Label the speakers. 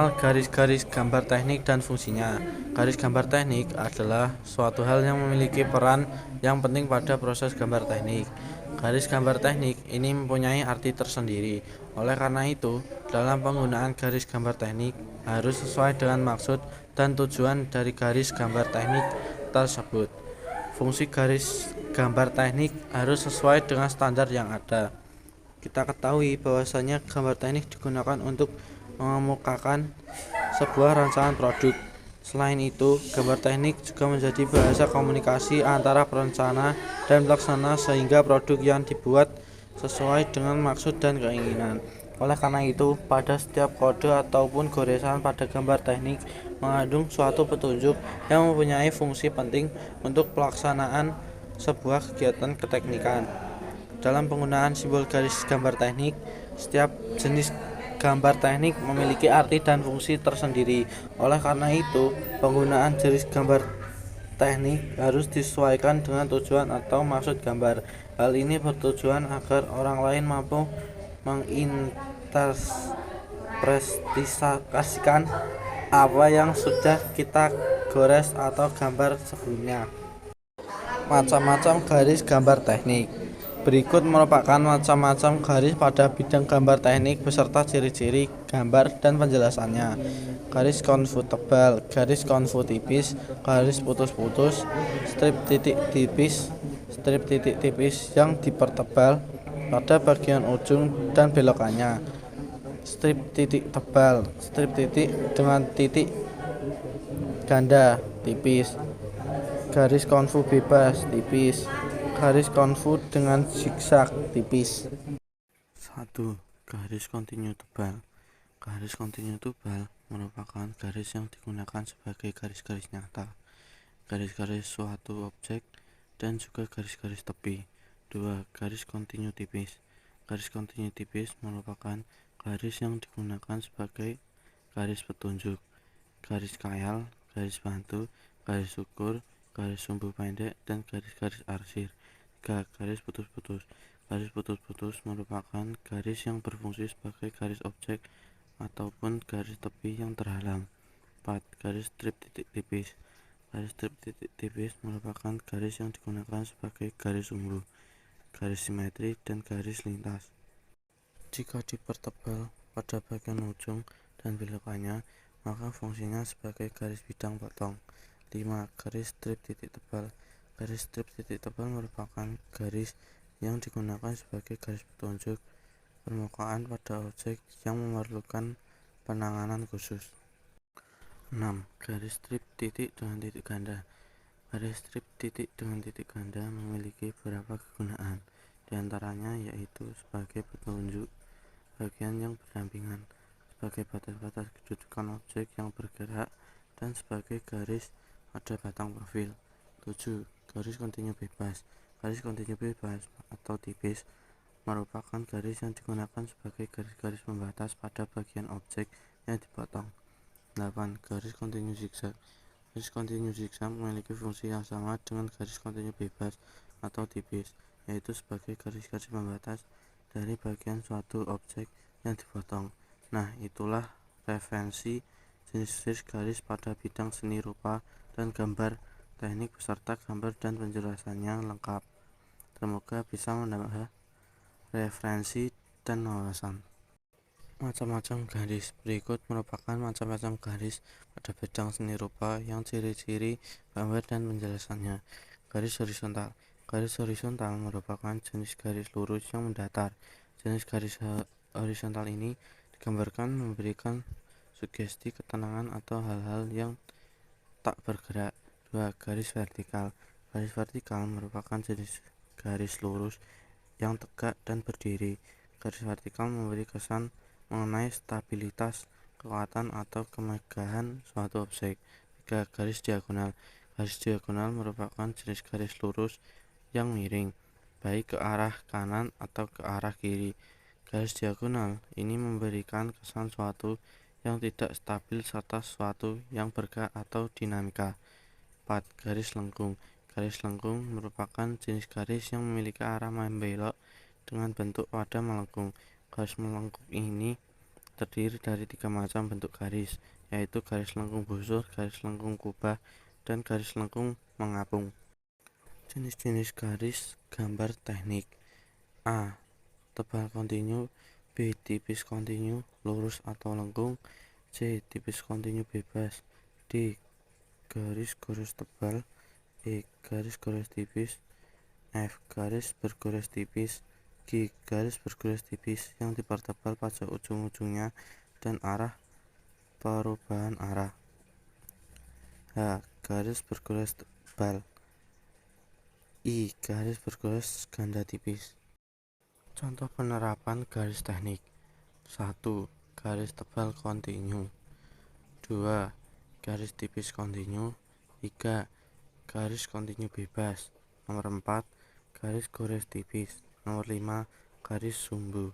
Speaker 1: Mengenal garis-garis gambar teknik dan fungsinya. Garis gambar teknik adalah suatu hal yang memiliki peran yang penting pada proses gambar teknik. Garis gambar teknik ini mempunyai arti tersendiri. Oleh karena itu, dalam penggunaan garis gambar teknik harus sesuai dengan maksud dan tujuan dari garis gambar teknik tersebut. Fungsi garis gambar teknik harus sesuai dengan standar yang ada. Kita ketahui bahwasanya gambar teknik digunakan untuk mengemukakan sebuah rancangan produk. Selain itu, gambar teknik juga menjadi bahasa komunikasi antara perencana dan pelaksana sehingga produk yang dibuat sesuai dengan maksud dan keinginan. Oleh karena itu, pada setiap kode ataupun goresan pada gambar teknik mengandung suatu petunjuk yang mempunyai fungsi penting untuk pelaksanaan sebuah kegiatan keteknikan. Dalam penggunaan simbol garis gambar teknik, setiap jenis gambar teknik memiliki arti dan fungsi tersendiri. Oleh karena itu, penggunaan garis gambar teknik harus disesuaikan dengan tujuan atau maksud gambar. Hal ini bertujuan agar orang lain mampu menginterpretasikan apa yang sudah kita gores atau gambar sebelumnya. Macam-macam garis gambar teknik. Berikut merupakan macam-macam garis pada bidang gambar teknik beserta ciri-ciri gambar dan penjelasannya. Garis konvu tebal, garis konvu tipis, garis putus-putus, strip titik tipis yang dipertebal pada bagian ujung dan belokannya. Strip titik tebal, strip titik dengan titik ganda tipis, garis konvu bebas tipis, garis konvu dengan zigzag tipis. 1. Garis kontinu tebal. Garis kontinu tebal merupakan garis yang digunakan sebagai garis-garis nyata, garis-garis suatu objek, dan juga garis-garis tepi. 2. Garis kontinu tipis. Garis kontinu tipis merupakan garis yang digunakan sebagai garis petunjuk, garis khayal, garis bantu, garis ukur, garis sumbu pendek, dan garis-garis arsir. 3. Garis putus-putus. Garis putus-putus merupakan garis yang berfungsi sebagai garis objek ataupun garis tepi yang terhalang. 4. Garis strip titik tipis. Garis strip titik tipis merupakan garis yang digunakan sebagai garis sumbu, garis simetri, dan garis lintas. Jika dipertebal pada bagian ujung dan belokannya, maka fungsinya sebagai garis bidang potong. 5. Garis strip titik tebal. Garis strip titik tebal merupakan garis yang digunakan sebagai garis petunjuk permukaan pada objek yang memerlukan penanganan khusus. 6. Garis strip titik dengan titik ganda. Garis strip titik dengan titik ganda memiliki beberapa kegunaan, diantaranya yaitu sebagai petunjuk bagian yang berdampingan, sebagai batas-batas kedudukan objek yang bergerak, dan sebagai garis pada batang profil. 7. Garis kontinu bebas. Garis kontinu bebas atau tipis merupakan garis yang digunakan sebagai garis-garis pembatas pada bagian objek yang dipotong. 8. Garis kontinu zigzag. Garis kontinu zigzag memiliki fungsi yang sama dengan garis kontinu bebas atau tipis, yaitu sebagai garis-garis pembatas dari bagian suatu objek yang dipotong. Nah, itulah referensi jenis-jenis garis pada bidang seni rupa dan gambar teknik beserta gambar dan penjelasannya lengkap. Semoga bisa menambah referensi dan wawasan. Macam-macam garis. Berikut merupakan macam-macam garis pada bidang seni rupa yang ciri-ciri gambar dan penjelasannya. Garis horizontal. Garis horizontal merupakan jenis garis lurus yang mendatar. Jenis garis horizontal ini digambarkan memberikan sugesti ketenangan atau hal-hal yang tak bergerak. 2. Garis vertikal. Garis vertikal merupakan jenis garis lurus yang tegak dan berdiri. Garis vertikal memberi kesan mengenai stabilitas, kekuatan, atau kemegahan suatu objek. 3. Garis diagonal. Garis diagonal merupakan jenis garis lurus yang miring, baik ke arah kanan atau ke arah kiri. Garis diagonal ini memberikan kesan suatu yang tidak stabil serta suatu yang bergerak atau dinamika. 4. Garis lengkung. Garis lengkung merupakan jenis garis yang memiliki arah membelok dengan bentuk pada melengkung. Garis melengkung ini terdiri dari 3 macam bentuk garis, yaitu garis lengkung busur, garis lengkung kubah, dan garis lengkung mengapung. Jenis-jenis garis gambar teknik: A. Tebal kontinu. B. Tipis kontinu, lurus atau lengkung. C. Tipis kontinu bebas. D. Garis gores tebal. E. Garis gores tipis. F. Garis bergores tipis. G. Garis bergores tipis yang dipertebal pada ujung-ujungnya dan arah perubahan arah. H. Garis bergores tebal. I. Garis bergores ganda tipis. Contoh penerapan garis teknik: 1. Garis tebal kontinu. 2. Garis tipis kontinu. 3. Garis kontinu bebas. Nomor 4. Garis gores tipis. Nomor 5. Garis sumbu.